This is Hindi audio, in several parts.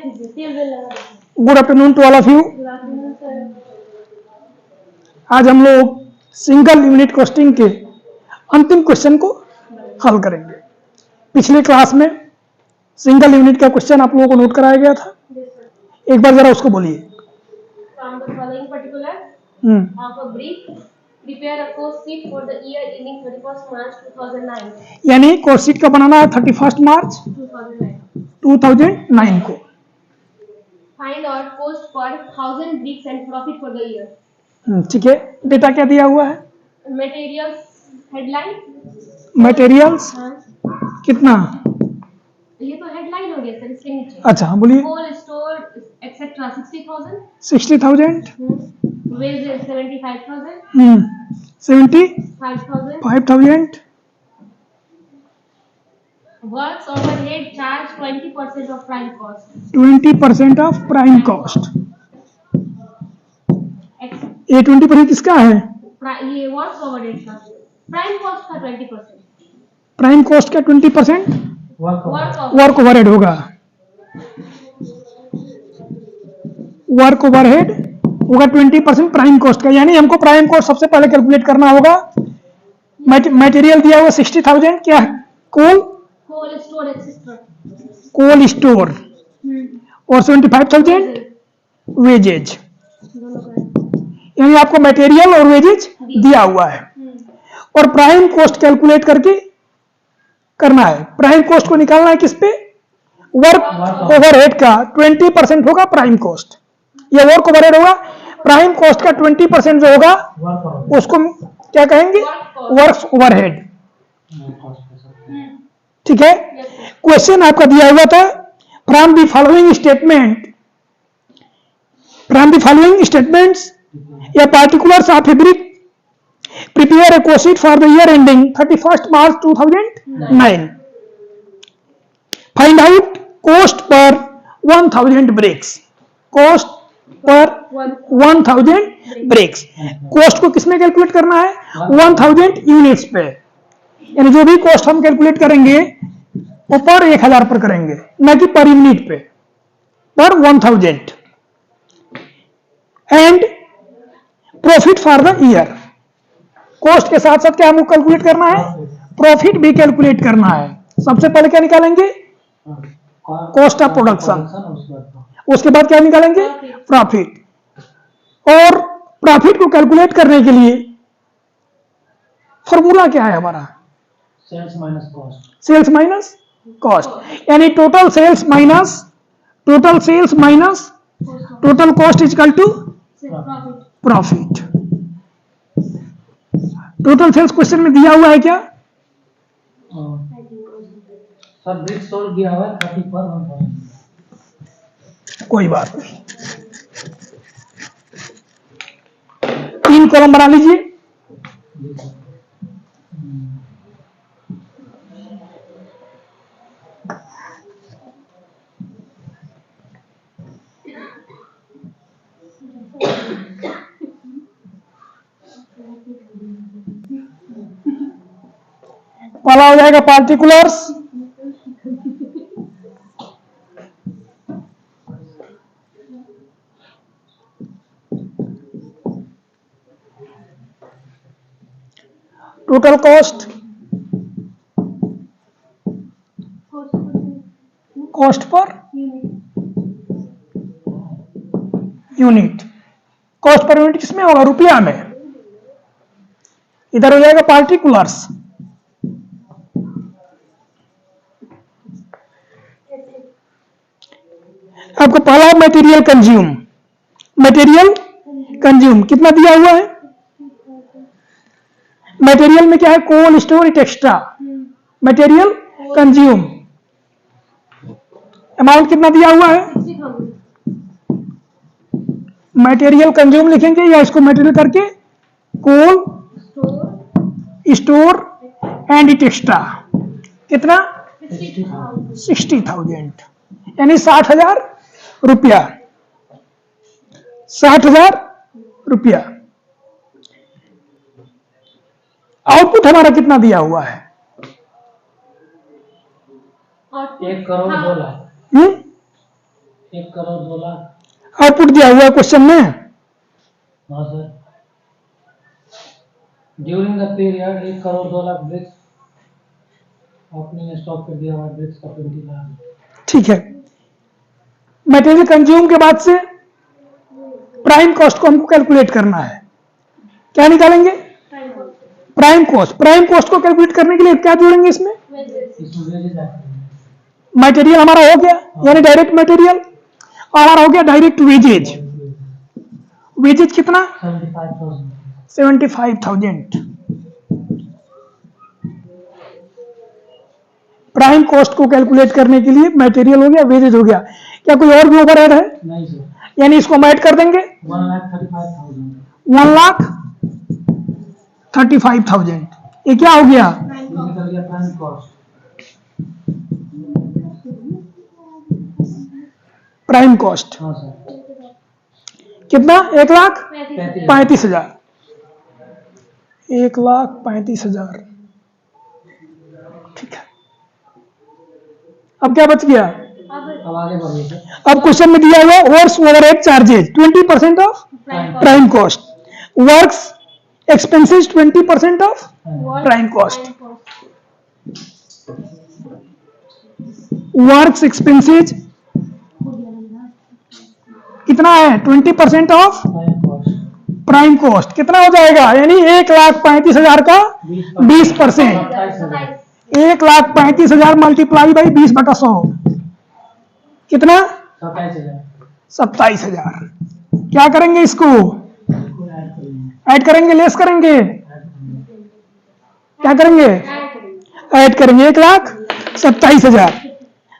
Good afternoon to all of you. आज हम लोग सिंगल यूनिट कॉस्टिंग के अंतिम क्वेश्चन को हल करेंगे। पिछले क्लास में सिंगल यूनिट का क्वेश्चन आप लोगों को नोट कराया गया था, एक बार जरा उसको बोलिए। यानी कोर्स शीट का बनाना है 31 मार्च 2009 को। Find out cost per 1000 bricks and profit for the year. ठीक है, डेटा क्या दिया हुआ है? Materials headline. मटेरियल्स कितना? ये तो हेडलाइन हो गया सर, इसके नीचे। अच्छा हाँ बोलिए। Cold store etcetera 60,000. 60,000. Wages 75,000. 75,000. Works overhead charge 20% of prime cost. 20% of prime cost. ये 20% किसका है? ये वर्क्स ओवरहेड का, प्राइम कॉस्ट का 20%। प्राइम कॉस्ट का 20% वर्क ओवरहेड होगा। वर्क ओवरहेड होगा 20% प्राइम कॉस्ट का। यानी हमको प्राइम कॉस्ट सबसे पहले कैलकुलेट करना होगा। मटेरियल दिया हुआ 60,000, क्या कोल स्टोर एक्सेट्रा, कोल स्टोर, और 75,000 वेजेज। यानी आपको मटेरियल और वेजेज दिया हुआ है और प्राइम कॉस्ट कैलकुलेट करके करना है। प्राइम कॉस्ट को निकालना है किस पे? वर्क ओवरहेड का 20% होगा प्राइम कॉस्ट। ये वर्क ओवरहेड होगा। प्राइम कॉस्ट का 20% जो होगा उसको क्या कहेंगे? Work overhead. ठीक है। क्वेश्चन आपका दिया हुआ था फ्रॉम द फॉलोइंग स्टेटमेंट्स या particulars of A brick prepare a cost sheet for the year ending 31st March 2009. Find out cost per 1000 bricks. Cost per 1000 bricks. Cost को किसमें कैलकुलेट करना है? 1000 यूनिट्स पे। यानी जो भी कॉस्ट हम कैलकुलेट करेंगे वो पर 1000 पर करेंगे, न कि पर यूनिट पे, पर 1000। And profit for the year. Cost के साथ साथ क्या हमको कैलकुलेट करना है? प्रॉफिट भी कैलकुलेट करना है। सबसे पहले क्या निकालेंगे? Cost of production. उसके बाद क्या निकालेंगे? प्रॉफिट। और प्रॉफिट को कैलकुलेट करने के लिए फॉर्मूला क्या है हमारा? Sales minus cost. Sales minus cost. यानी total sales minus total cost equal to profit. Total sales question में दिया हुआ है क्या? सर ब्रिक्स सोल्ड दिया हुआ है 30 पर 1000। कोई बात नहीं, 3 कॉलम बना लीजिए। पहला हो जाएगा particulars. Total cost, cost per unit. Cost per unit किसमें होगा? रुपया में। इधर हो जाएगा पार्टिकुलर्स। आपको पहला मटेरियल कंज्यूम कितना दिया हुआ है? मटेरियल में क्या है? Coal store it extra. Material consume amount कितना दिया हुआ है? मटेरियल कंज्यूम लिखेंगे या इसको मटेरियल करके कोल स्टोर एंड इट एक्स्ट्रा। कितना? 60,000। यानी 60,000 रुपया। 60,000 रुपया। आउटपुट हमारा कितना दिया हुआ है? 1 करोड़ 2 लाख। 1,02,00,000। आउटपुट दिया हुआ है क्वेश्चन में। हाँ sir. During the period 1,02,00,000 bricks आपने स्टॉक कर दिया हुआ ब्रिक्स का 20 लाख। ठीक है, मटेरियल कंज्यूम के बाद से प्राइम कॉस्ट को हमको कैलकुलेट करना है। क्या निकालेंगे? Prime cost. प्राइम कॉस्ट को कैलकुलेट करने के लिए क्या जोड़ेंगे इसमें? इसमें वेजेस आते हैं। मटेरियल हमारा हो गया, यानी डायरेक्ट मटेरियल, और हमारा हो गया डायरेक्ट वेजेज। वेजेज कितना? 75,000। 75,000। प्राइम कॉस्ट को कैलकुलेट करने के लिए मटेरियल हो गया, वेजेज हो गया। क्या कोई और भी ओवरहेड है? नहीं सर। यानी इसको हम ऐड कर देंगे। 1,35,000। 1,35,000। ये क्या हो गया? निकल गया प्राइम कॉस्ट। प्राइम कॉस्ट हाँ सर। कितना? 1,35,000। 35,000। 1,35,000। ठीक है, अब क्या बच गया? अब आगे बढ़िए सर। अब क्वेश्चन में दिया हुआ works overhead charges 20% of prime cost, works expenses 20% of prime cost. Works expenses कितना है? 20% of prime cost prime cost. कितना हो जाएगा? यानी 1,35,000 का 20%। 1,35,000 मल्टीप्लाई बाई 20/100 कितना? 27,000। 27,000। क्या करेंगे इसको? इसको ऐड करेंगे। ऐड करेंगे, लेस करेंगे? क्या करेंगे? ऐड करेंगे। 1,27,000।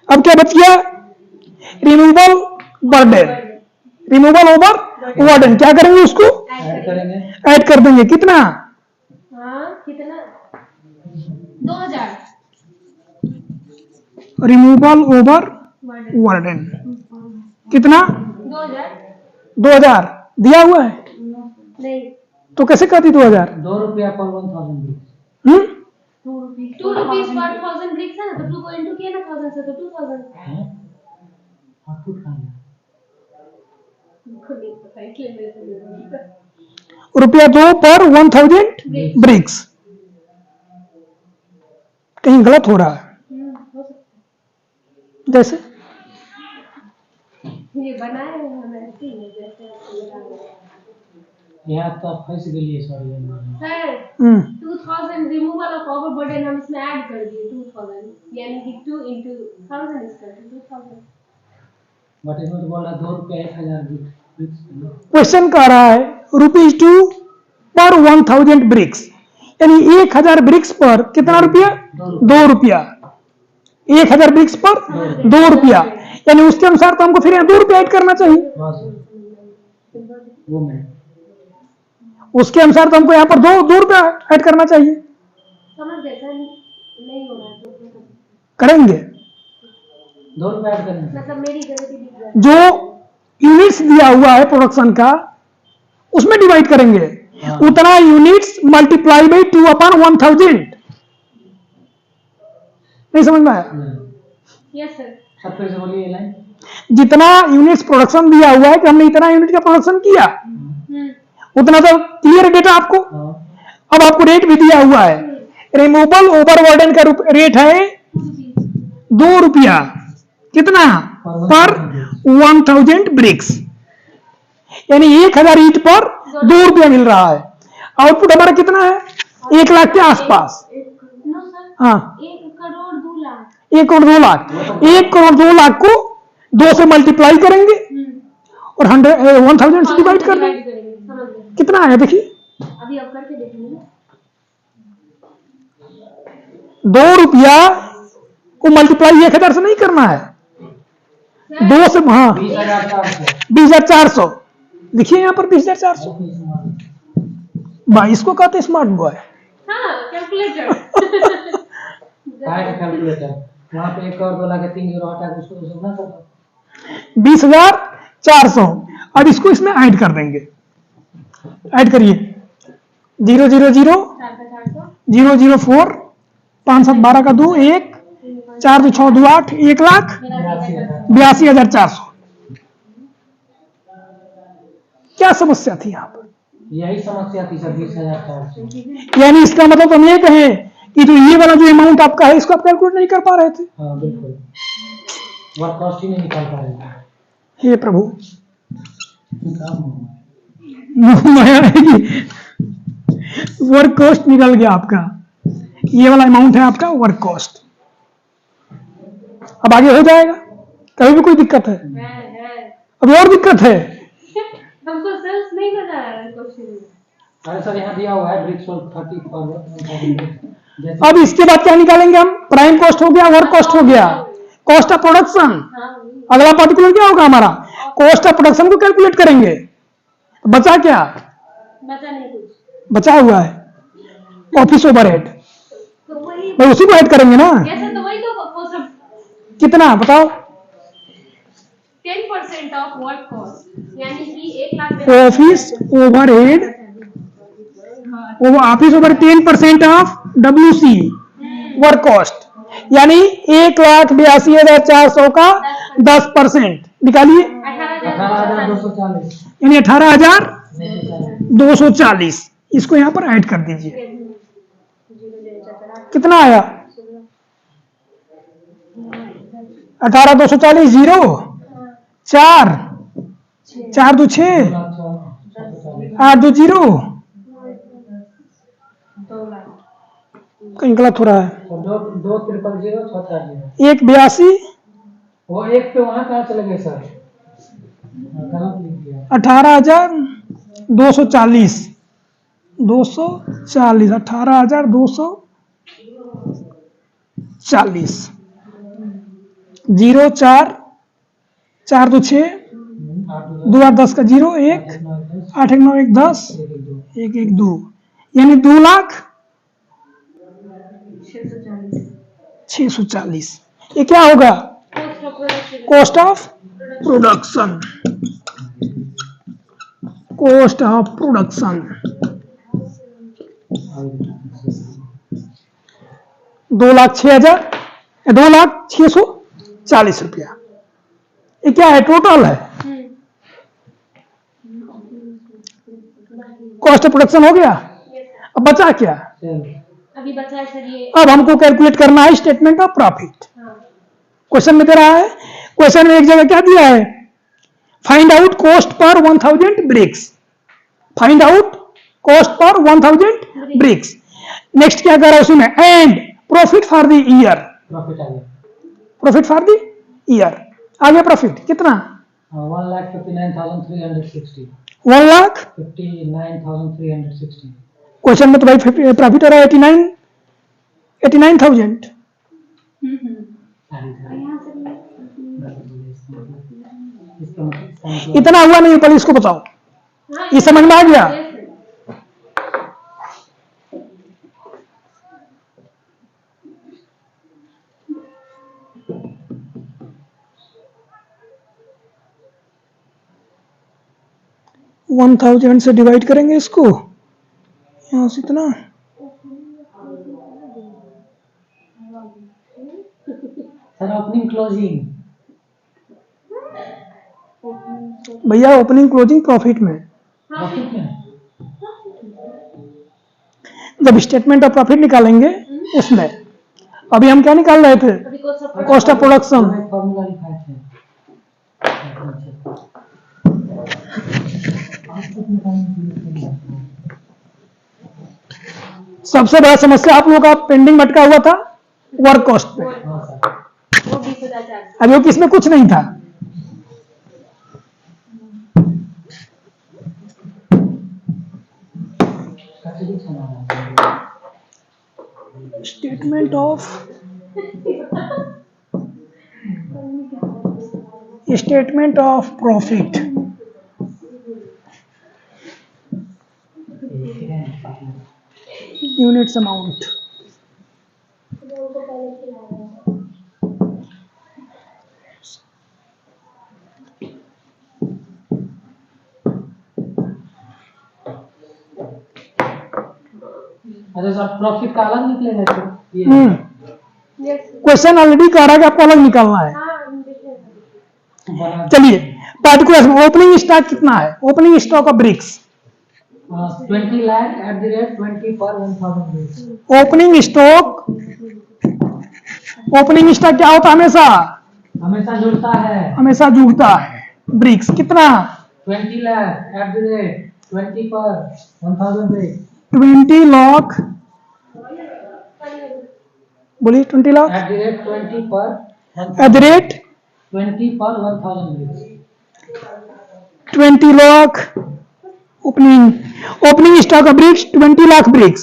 अब क्या बच गया? Removal burden, removal over warden. क्या करेंगे उसको? ऐड करेंगे। ऐड कर देंगे। कितना? कितना? 2,000। रिमूवल ओवर वार्डन कितना? 2,000। 2,000 दिया हुआ है, नहीं, तो कैसे कर दी 2,000? ₹2 पर 1,000 ब्रिक्स। 2 rupees per 1,000 bricks है ना, तो 2 को इंटू किया ना 1,000 से, तो 2,000। हैं? आउटपुट कहाँ गया? खुद नहीं पता है, इसलिए मेरे को नहीं पता। ₹2 पर 1,000 ब्रिक्स। कहीं गलत हो रहा है। हो सकता जैसे है। ये बनाए हैं हम ऐसे ही, जैसे आपको बता रहे हैं। यहाँ तो आप फंस गई sorry. Sir 2,000 removal of overburden हम इसमें ऐड कर दिए 2,000, यानी कि 2 into 1,000 is 2,000। बट इसमें तो बोल रहा ₹2 1,000 ब्रिक्स। क्वेश्चन कह रहा है ₹2 पर 1,000 ब्रिक्स, यानी 1,000 ब्रिक्स पर कितना रुपया? 2 रुपया। 1,000 ब्रिक्स पर 2 रुपया, यानी उसके अनुसार तो हमको फिर यहाँ 2 रुपया ऐड करना चाहिए। हाँ सर। वो मैं उसके अनुसार तो हमको यहाँ पर 2 रुपया ऐड करना चाहिए। समझ गए सर? नहीं हो रहा है तो करेंगे। ₹2 ऐड करेंगे। मतलब मेरी गलती दिख रही है। जो यूनिट्स दिया हुआ है प्रोडक्शन का, उसमें डिवाइड करेंगे। हाँ। उतना यूनिट्स मल्टीप्लाई बाई 2/1000। नहीं समझ में आया? Yes sir. सब फिर से बोलिए ये लाइन। जितना यूनिट्स प्रोडक्शन दिया हुआ है कि हमने इतना यूनिट का प्रोडक्शन किया, उतना तो क्लियर है डेटा आपको। हाँ। अब आपको रेट भी दिया हुआ है। रिमूवल ओवरबर्डन का रेट है 2 रुपया। कितना? पर 1,000 ब्रिक्स, यानी 1,000 ईट पर 2 रुपया मिल रहा है। आउटपुट हमारा कितना है? 1 लाख के आसपास। नो सर, हाँ, 1,02,00,000। 1 करोड़ 2 लाख। 1 करोड़ 2 लाख को 2 से मल्टीप्लाई करेंगे और 1,000 से डिवाइड कर देंगे। समझ गए। कितना आया देखिए? अभी अब करके देखेंगे ना। 2 रुपया को मल्टीप्लाई 1,000 से नहीं करना है, 2 से। हाँ, 20,400। 20,400 लिखिए यहाँ पर 20,400। भाई इसको कहते स्मार्ट बॉय। हाँ, कैलकुलेटर। कैलकुलेटर वहाँ पे 1 और 2 लाख 3 जीरो हटा के उसको ना कर 20,400। अब इसको इसमें ऐड कर देंगे। ऐड करिए 0 0 0 0 0 4 5 7 12 का 2 1 4 2 6 2 8 1,82,400। क्या समस्या थी यहाँ पर? यही समस्या थी सर 20,400। यानी इसका मतलब हम ये कहें कि जो ये वाला जो अमाउंट आपका है इसको आप कैलकुलेट नहीं कर पा रहे थे। हाँ बिल्कुल, वर्क कॉस्ट ही नहीं निकाल पा रहे थे। हे प्रभु, माया है कि वर्क कॉस्ट निकल गया आपका। ये वाला अमाउंट है आपका वर्क कॉस्ट। अब आगे हो जाएगा, कभी भी कोई दिक्कत है? अभी और दिक्कत है? हमको सेल्स नहीं बता रहा है क्वेश्चन में। अरे सर यहाँ दिया हुआ है ब्रिक्स 30 फॉर अब इसके बाद क्या निकालेंगे हम? प्राइम कॉस्ट हो गया, वर्क कॉस्ट हो गया, कॉस्ट ऑफ प्रोडक्शन। अगला पार्टिकुलर क्या होगा हमारा? कॉस्ट ऑफ प्रोडक्शन को कैलकुलेट करेंगे। बचा क्या? बचा नहीं कुछ, बचा हुआ है ऑफिस ओवरहेड, तो वही भाई उसी को ऐड करेंगे ना। कैसे, तो वही तो वो सब कितना बताओ? 10% ऑफ वर्क कॉस्ट, यानी कि 1 lakh office overhead, office over 10% of WC work cost, यानी 1,82,400 का 10% निकालिए, 18,240। यानी 18,240। इसको यहां पर ऐड कर दीजिए। कितना आया? 18,240 जीरो 4 4 2 6 8 2 जीरो, कहीं गलत हो रहा है। 2,000,640। 1,82 वो एक पे वहाँ कहाँ चले गए सर? गलत लिख दिया। 18,240 18,240 जीरो 4 4 2 6 2 8 10 का जीरो 1 8 1 9 1 10 1 1 2, यानी 2,06,40। ये क्या होगा? Cost of production. Cost of production 2,06,000 2,06,40 रुपया। ये क्या है? टोटल है। कॉस्ट ऑफ प्रोडक्शन हो गया। अब बचा क्या? अभी बचा है सर ये। अब हमको कैलकुलेट करना है स्टेटमेंट ऑफ प्रॉफिट। हाँ। क्वेश्चन में दे रहा है, क्वेश्चन में एक जगह क्या दिया है? Find out cost per 1000 BRICS. Find out cost per 1000 BRICS. Next क्या कर रहा है उसमें? And profit for the year. Profit आ गया। प्रॉफिट फॉर द ईयर आ गया। प्रॉफिट कितना? 1,59,360। 1,59,360। 59,360। क्वेश्चन में तो भाई प्रॉफिट हो रहा है 89,000। इतना हुआ नहीं, पहले इसको बताओ। ये समझ में आ गया? वन 1000 से डिवाइड करेंगे इसको, यहाँ से इतना। सर ओपनिंग क्लोजिंग भैया ओपनिंग क्लोजिंग प्रॉफिट में। प्रॉफिट में जब स्टेटमेंट ऑफ प्रॉफिट निकालेंगे उसमें, अभी हम क्या निकाल रहे थे? Cost of production. फॉर्मूला लिखा है। सबसे बड़ा समस्या आप लोगों का पेंडिंग मटका हुआ था वर्क कॉस्ट पे। वो 20,000। अभी वो किसमें कुछ नहीं था। Statement of profit. Units amount. अच्छा सर प्रॉफिट का अलग निकलेगा तो ये यस। क्वेश्चन ऑलरेडी कह रहा है कि आपको अलग निकालना है। हाँ, हम देख रहे हैं। बना चलिए पार्टिकुलर ओपनिंग स्टॉक कितना है? Opening stock of bricks 20 lakh at the rate 20 per 1000 bricks. Opening stock क्या होता है? हमेशा हमेशा जुड़ता है। हमेशा जुड़ता है। ब्रिक्स कितना? 20 lakh at the rate 20 per 1000 bricks. 20 lakh, बोलिए 20 lakh At the rate 20 per at the rate 20 per 1000 bricks. 20 lakh opening stock of bricks 20 lakh bricks,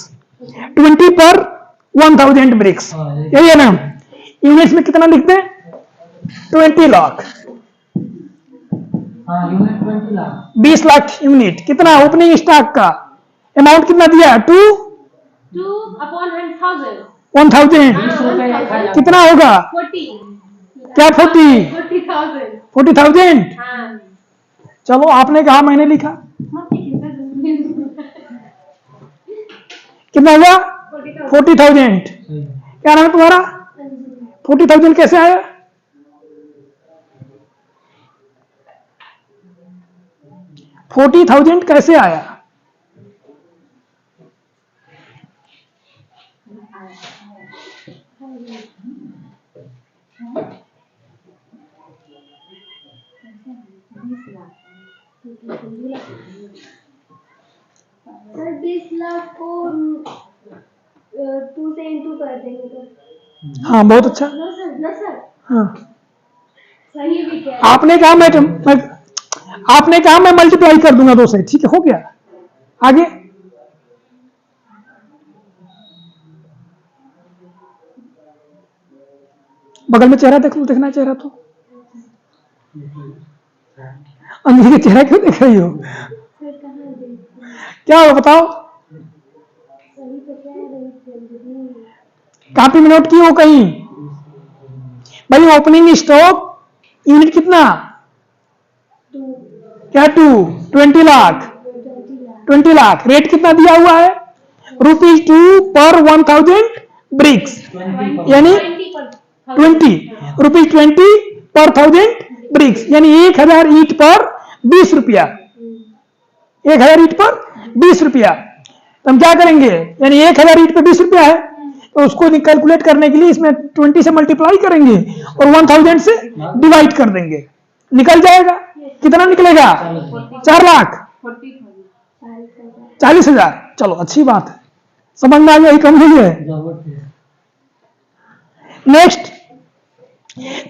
20 per 1000 BRICS, यही है ना? यूनिट्स में कितना लिखते हैं? 20 लाख। हाँ, यूनिट 20 लाख। 20 लाख यूनिट कितना ओपनिंग स्टॉक का अमाउंट कितना दिया? 2 upon 1000 1000 कितना होगा? 40 क्या 40? 40,000 40,000। हाँ चलो आपने कहा मैंने लिखा, कितना हुआ? 40,000। क्या नाम है तुम्हारा? 40,000 कैसे आया? $40,000 कैसे आया? सर 20 लाख को 2 से इंटू कर देंगे तो हाँ बहुत अच्छा। ना सर हाँ सही भी क्या है? आपने कहा मैं मल्टीप्लाई कर दूंगा 2 से, ठीक है, हो गया। आगे बगल में चेहरा देख लो, देखना है चेहरा तो। अंजलि का चेहरा क्यों देख रही हो? सर कहाँ देख क्या हो बताओ? सही तो क्या है? कॉपी में नोट की हो कहीं? भाई ओपनिंग स्टॉक यूनिट कितना? 2 क्या 20 लाख। 20 लाख रेट कितना दिया हुआ है? ₹2 पर 1000 ब्रिक्स, यानी 20 पर 1000 ब्रिक्स, यानी 1000 ईंट पर 20 रुपया। 1000 ईंट पर 20 रुपया। तो हम क्या करेंगे? यानी 1000 ईंट पर 20 रुपया है, तो उसको कैलकुलेट करने के लिए इसमें 20 से मल्टीप्लाई करेंगे और 1000 से डिवाइड कर देंगे, निकल जाएगा। कितना निकलेगा? 4 लाख 40,000। चलो अच्छी बात है, समझ में आ गया, कम नहीं है। Next,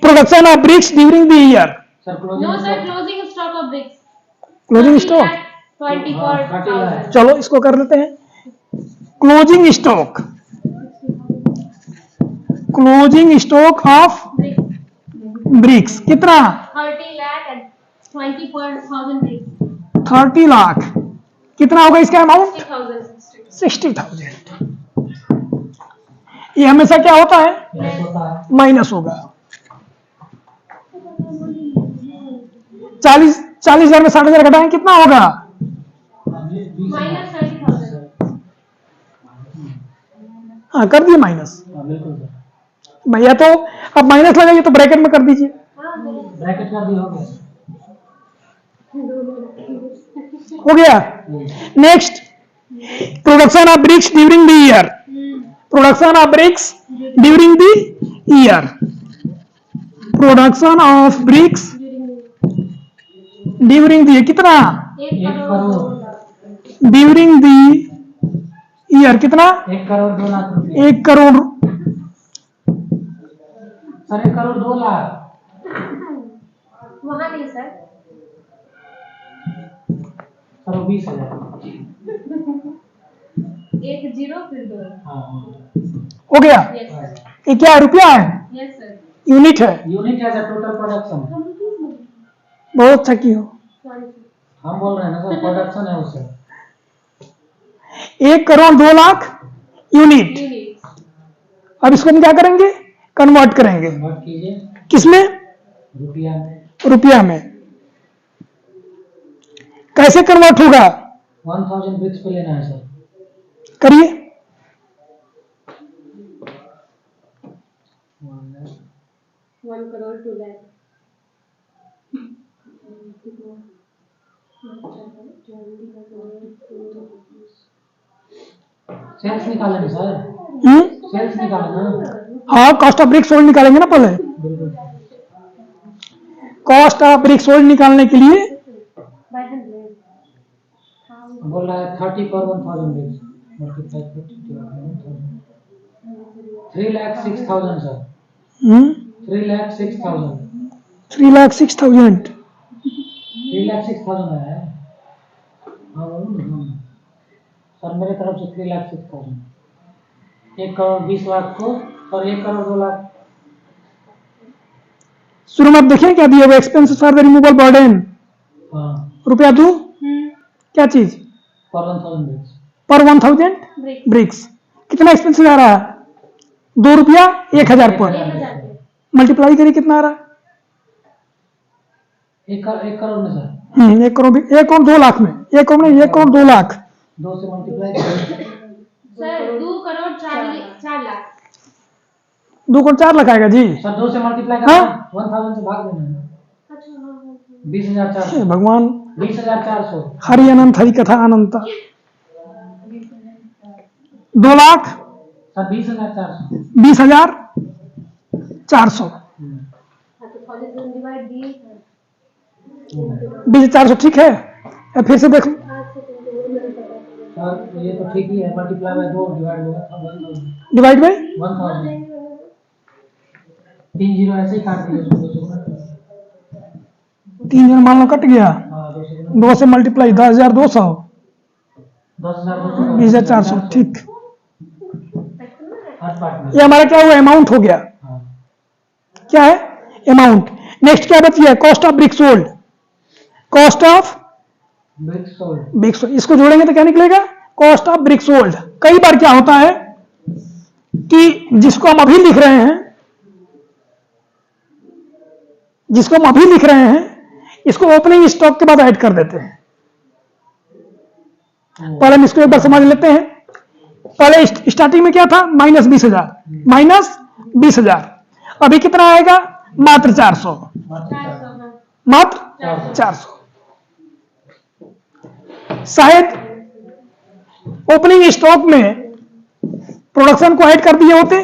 production of bricks during the year. No sir closing stock of bricks closing stock 20 for 1000 चलो इसको कर लेते हैं। क्लोजिंग स्टॉक ऑफ ब्रिक्स कितना? 30 lakh and 20 per 1000 bricks 30 lakh. कितना होगा इसका अमाउंट? 60,000 60,000। ये हमेशा क्या होता है? माइनस होगा। 40,000 में 60,000 घटाएं कितना होगा? minus 30,000 हाँ कर दिए माइनस। भैया तो अब माइनस लगाइए तो ब्रैकेट में कर दीजिए। ब्रैकेट कर दिया, हो गया। Next, production of bricks during the year. Production of bricks during the year. Production of bricks during the कितना? 1 करोड़ ड्यूरिंग द ईयर कितना? 1 करोड़ 2 लाख रुपए। 1 करोड़ सर 1 करोड़ 2 लाख। वहां नहीं सर सर 20,000। 1 0 फिर 2 हाँ हो गया। यस सर ये क्या है? रुपया है? यस सर यूनिट है? यूनिट है सर, टोटल प्रोडक्शन। बहुत अच्छा की हो। हम बोल रहे हैं ना सर, प्रोडक्शन है उससे। 1 करोड़ 2 लाख यूनिट। अब इसको हम क्या करेंगे? कन्वर्ट करेंगे। कन्वर्ट कीजिए किसमें? रुपया में। रुपया में। कैसे कन्वर्ट होगा? 1000 ब्रिक्स पे लेना है सर। करिए। 1 करोड़ 2 लाख सेल्स निकालेंगे सर, हम्म? सेल्स निकालेंगे ना। हाँ, कॉस्ट ऑफ ब्रिक्स सोल्ड निकालेंगे ना पहले। बिल्कुल। कॉस्ट ऑफ ब्रिक्स सोल्ड निकालने के लिए बोल रहा है 30 पर 1000 bricks मल्टीप्लाई 3,06,000 सर, 3,06,000 3,06,000। 3,06,000 है। हाँ सर, मेरे तरफ से 3,06,000, 1,20,00,000 को और 1,02,00,000। शुरू में आप देखिए क्या दिया हुआ, expenses for the removal burden. हाँ, रुपया दो, क्या चीज? पर 1000 bricks। पर 1000 ब्रिक्स। कितना एक्सपेंसेस आ रहा है? 2 रुपया 1,000 पर। मल्टीप्लाई करिए, कितना आ रहा है? 1 करोड़ में सर, 1 करोड़, 1 करोड़ 2 लाख में, 1 करोड़ नहीं, 1 करोड़ 2 लाख। 2 से मल्टीप्लाई करें सर 2 करोड़ 4 लाख। 2 करोड़ 4 लाख आएगा जी। सर, 2 से मल्टीप्लाई हाँ? करना, 1000 से भाग देना है। अच्छा हाँ 20,400, हे भगवान, 20,400। हरि अनंत, हरि कथा अनंत। 2 लाख सर 20,400। 20,400। तो कॉलेज में डिवाइड दिए 20,400 ठीक है। अब फिर से देख लो, सर ये तो ठीक ही है, मल्टीप्लाई बाय 2 डिवाइड होगा 1000। डिवाइड बाई 1000 3 जीरो ऐसे ही काट दिए, 200 गुना। 3 जन मान लो कट गया, हाँ 200 गुना 2 से मल्टीप्लाई 10,200, 10,200 20,400 ठीक। हर पार्ट में। ये हमारा क्या हुआ, अमाउंट हो गया। हाँ, क्या है? अमाउंट। नेक्स्ट क्या बची है? Cost of brick sold. Cost of bricks sold. Brick sold, इसको जोड़ेंगे तो क्या निकलेगा? Cost of brick sold. कई बार क्या होता है कि जिसको हम अभी लिख रहे हैं, इसको ओपनिंग स्टॉक के बाद ऐड कर देते हैं। पहले हम इसको एक बार समझ लेते हैं। पहले स्टार्टिंग में क्या था? -20,000, -20,000। अभी कितना आएगा? मात्र 400, मात्र 400। शायद ओपनिंग स्टॉक में प्रोडक्शन को ऐड कर दिए होते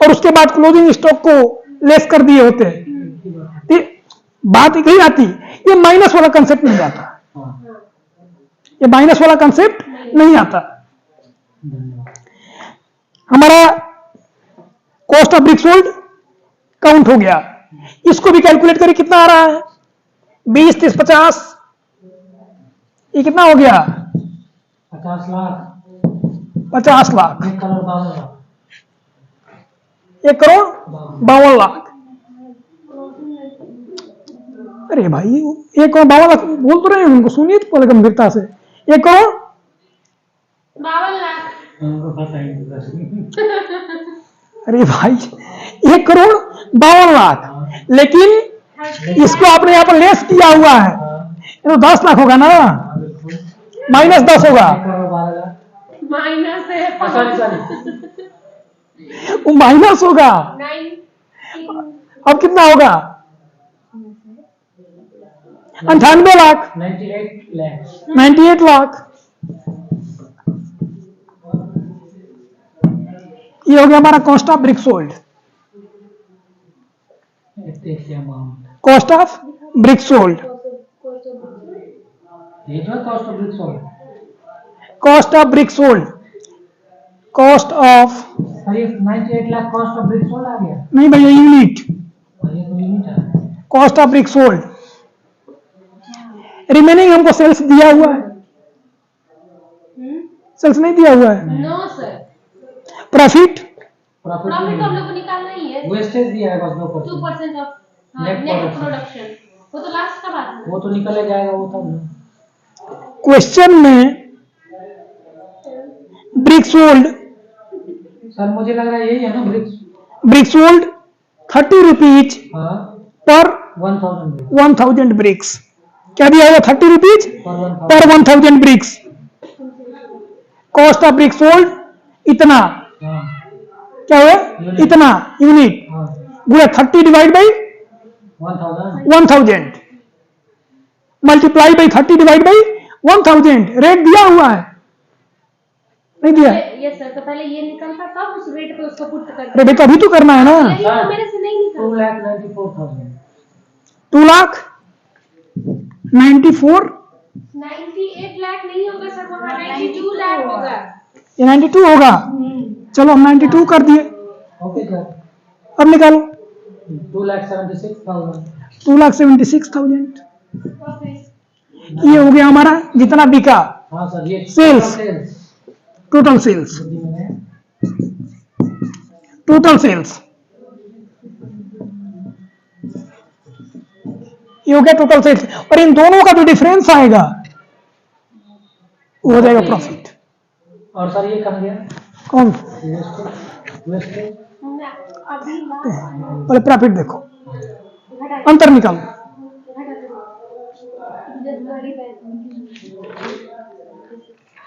और उसके बाद क्लोजिंग स्टॉक को लेस कर दिए होते, तो बात एक ही आती, ये माइनस वाला कंसेप्ट नहीं आता। ये माइनस वाला कंसेप्ट नहीं आता। हमारा cost of brick sold count हो गया। इसको भी कैलकुलेट करें, कितना आ रहा है? 20, 30, 50, ये कितना हो गया? 50 लाख, 50 लाख, 1 करोड़ 52 लाख। 1 करोड़ 52 लाख। अरे भाई, 1 करोड़ 52 लाख बोल तो रहे हैं, उनको सुनिए तो पहले गंभीरता से। 1 करोड़ 52 लाख। उनको पता ही नहीं। अरे भाई, 1 करोड़ 52 लाख, लेकिन इसको आपने यहाँ पर लेस किया हुआ है, ये तो 10 लाख होगा ना, -10 होगा। 1 करोड़ 12 लाख माइनस है सॉरी वो माइनस होगा। 9। अब कितना होगा? 98 लाख, 98 लाख। 98 लाख। ये हो गया हमारा cost of brick sold. Cost of brick sold, ये जो cost of bricks sold, cost of brick sold, cost of, sir ये 98 lakh cost of bricks sold आ गया। नहीं भैया, यूनिट, और ये तो यूनिट है। Cost of brick sold. Remaining हमको सेल्स दिया हुआ है, सेल्स नहीं दिया हुआ है। No sir, profit, profit profit तो हम लोग को निकालना ही है। वेस्टेज दिया है बस 2%। 2% of Net net production। Production, वो तो लास्ट का बात है। वो तो निकल जाएगा, वो तब ना। क्वेश्चन में ब्रिक सोल्ड, सर मुझे लग रहा है यही है ना ब्रिक्स। ब्रिक सोल्ड 30 रुपीज हाँ, पर 1000 bricks 1000 ब्रिक्स। क्या दिया हुआ? 30 rupees per 1000। Per 1000 bricks. Cost of brick sold इतना, हाँ क्या हुआ? इतना यूनिट, हाँ, गुणा 30 divide by 1000। 1000, multiply by 30 divide by 1000, rate दिया हुआ है, नहीं दिया है? यस सर, तो पहले ये निकलता तब उस रेट पे उसको पुट करते। अरे बेटा अभी तो करना है ना। लेकिन वो मेरे से नहीं निकल। 2,94,000। 2,94,000 98 लाख नहीं होगा सर, वहाँ 92 लाख होगा। ये 92 होगा। चलो हम 92 कर दिए, ओके सर। अब निकालो। 2,76,000। 2,76,000 ये हो गया हमारा जितना बिका, हाँ सर, ये Sales. Total sales. Total sales ये हो गया टोटल सेल्स, और इन दोनों का जो डिफरेंस आएगा वो हो जाएगा प्रॉफिट। और सर ये कम गया कौन? वेस्टेज। अभी पहले प्रॉफिट देखो, अंतर निकालो।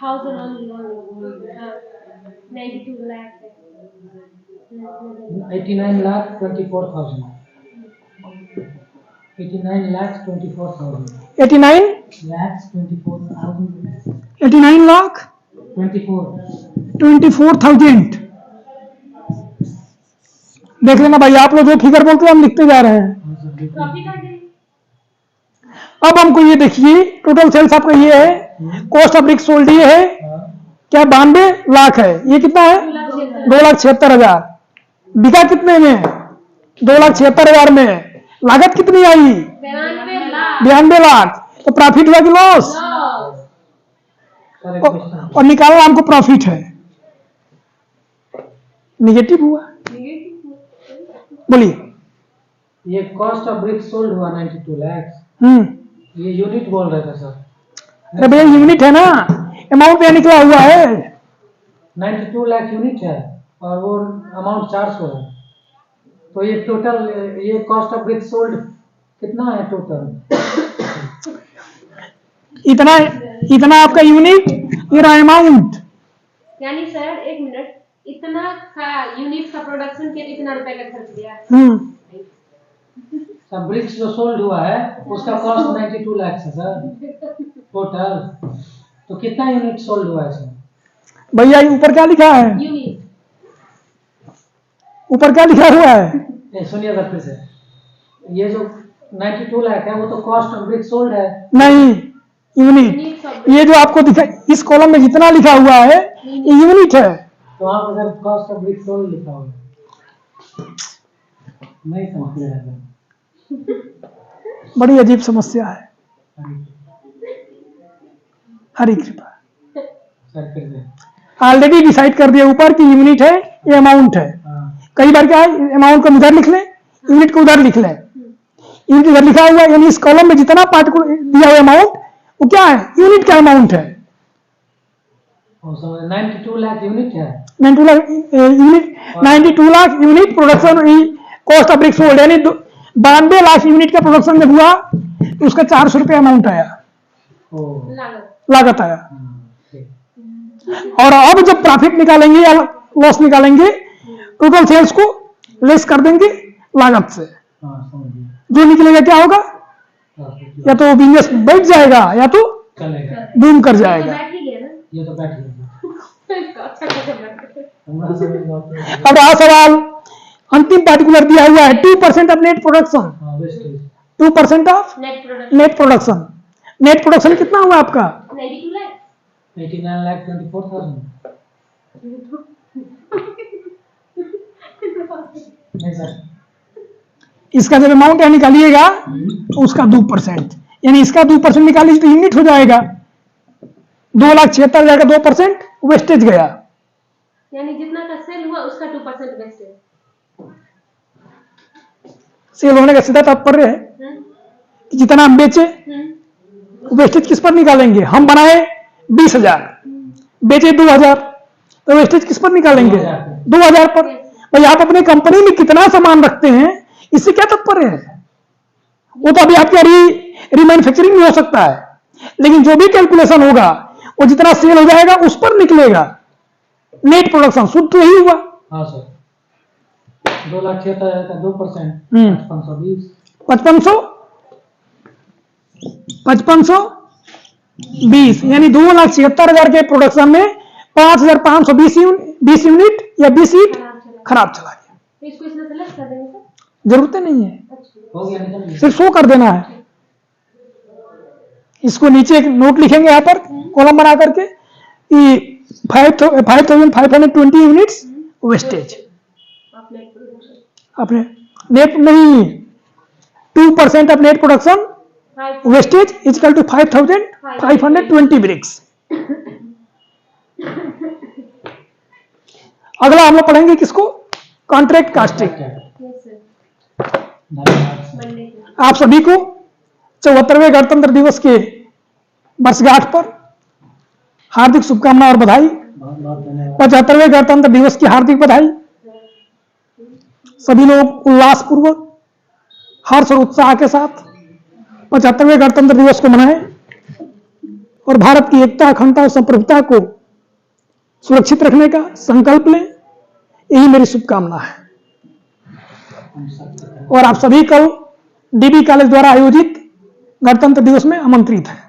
थाउजेंड 92 लाख 89,24,000। 89,24,000। 89 लाख 24,000। देख लेना भाई, आप लोग जो फिगर बोलते हैं हम लिखते जा रहे हैं। प्रॉफिट आ गई। अब हमको ये देखिए, टोटल सेल्स आपका ये है, कॉस्ट ऑफ ब्रिक्स सोल्ड ये है क्या, 92 लाख है। ये कितना है? 2,76,000। बिका कितने में? 2,76,000 में। लागत कितनी आई? 92 लाख। 92 लाख। तो प्रॉफिट हुआ कि लॉस? और निकालना हमको प्रॉफिट है, निगेटिव हुआ। बोलिए। ये कॉस्ट ऑफ ब्रिक्स सोल्ड हुआ 92 लाख। ये यूनिट बोल रहे थे सर। अरे भैया यूनिट है ना, अमाउंट यहाँ निकला हुआ है। 92 लाख यूनिट है और वो अमाउंट 400 है। तो ये टोटल, ये कॉस्ट ऑफ ब्रिक्स सोल्ड कितना है टोटल? इतना इतना आपका यूनिट, ये रहा अमाउंट। यानी सर एक मिनट, इतना का यूनिट का प्रोडक्शन के लिए इतना रुपए का खर्च गया। सब ब्रिक्स जो सोल्ड हुआ है उसका कॉस्ट 92 लाख है सर टोटल। तो कितना यूनिट सोल्ड हुआ है सर? भैया ये ऊपर क्या लिखा है? यूनिट ऊपर क्या लिखा हुआ है? सुनिए गलती से, ये जो 92 लाख है वो तो कॉस्ट ऑफ ब्रिक्स सोल्ड है। नहीं, यूनिट। ये जो आपको दिखा इस कॉलम में जितना लिखा हुआ है ये यूनिट है। तो वहां पर sir cost of bricks sold लिखा हुआ है, नहीं समझ में आता। बड़ी अजीब समस्या है। हरी कृपा। सर फिर से ऑलरेडी डिसाइड कर दिया ऊपर कि यूनिट है, ये अमाउंट है। कई बार क्या है, अमाउंट को उधर लिख लें, यूनिट को उधर लिख लें। यूनिट इधर लिखा हुआ है, यानी इस कॉलम में जितना पार्ट को दिया हुआ अमाउंट वो क्या है? यूनिट का अमाउंट है। 92 लाख यूनिट है। 92 lakh unit, 92 lakh unit production cost of bricks sold, यानी 92 लाख यूनिट का प्रोडक्शन जब हुआ तो उसका 400 रुपया अमाउंट आया, लागत आया। और अब जब प्रॉफिट निकालेंगे या लॉस निकालेंगे, टोटल सेल्स को लेस कर देंगे लागत से, जो निकलेगा क्या होगा? या तो बिजनेस बैठ जाएगा या तो चलेगा, बूम कर जाएगा। बैठ ही गया ना। ये तो बैठ गया। अच्छा खासा बैठ गया। हमारा समझ में आता है। अब रहा सवाल, अंतिम पार्टिकुलर दिया हुआ है 2% ऑफ नेट प्रोडक्शन। हाँ, wastage 2% of net production net production. Net production कितना हुआ आपका? 92 लाख। 89,24,000। नहीं सर, इसका जब अमाउंट यहाँ निकालिएगा तो उसका 2%, यानी इसका 2% निकालिए तो यूनिट हो जाएगा। 2,76,000 का 2% वेस्टेज गया। यानी जितना का सेल हुआ उसका 2% वेस्ट है। सेल होने का सीधा तात्पर्य है कि जितना हम बेचे वेस्टेज किस पर निकालेंगे? हम बनाए 20,000, बेचे 2,000, तो वेस्टेज किस पर निकालेंगे? 2,000 पर। भाई आप अपनी कंपनी में कितना सामान रखते हैं इससे क्या तात्पर्य है? वो तो अभी आपकी रीमैन्युफैक्चरिंग नहीं हो सकता है, लेकिन जो भी कैलकुलेशन होगा वो जितना सेल हो जाएगा उस पर निकलेगा। नेट प्रोडक्शन शुद्ध तो यही हुआ। हाँ सर, 2,76,000 का 2%, 520। 5500 5520 यानी 2,76,000 के प्रोडक्शन में 5,520 यूनिट या 20 यूनिट खराब चला गया। तो इसको इसमें सेलेक्ट कर देंगे सर। जरूरत नहीं है, हो गया, निकल गया। सिर्फ शो कर देना है। इसको नीचे एक नोट लिखेंगे यहाँ पर कॉलम बना करके कि 5,520 यूनिट्स वेस्टेज आप नेट प्रोडक्शन अपने नेट नहीं 2% ऑफ नेट प्रोडक्शन 5 वेस्टेज इजकल टू 5,520 ब्रिक्स। अगला हम लोग पढ़ेंगे किसको, कॉन्ट्रैक्ट कास्टिंग। यस सर धन्यवाद सर। मंडे को आप सभी को 74वें गणतंत्र दिवस के वर्षगांठ पर हार्दिक शुभकामनाएं और बधाई। बहुत बहुत धन्यवाद। 75वें गणतंत्र दिवस की हार्दिक बधाई। सभी लोग उल्लासपूर्वक हर्ष और उत्साह के साथ 75वें गणतंत्र दिवस को मनाएं और भारत की एकता, अखंडता और संप्रभुता को सुरक्षित रखने का संकल्प लें। यही मेरी शुभकामना है। हम सब और आप सभी कल डीबी कॉलेज द्वारा आयोजित गणतंत्र दिवस में आमंत्रित हैं।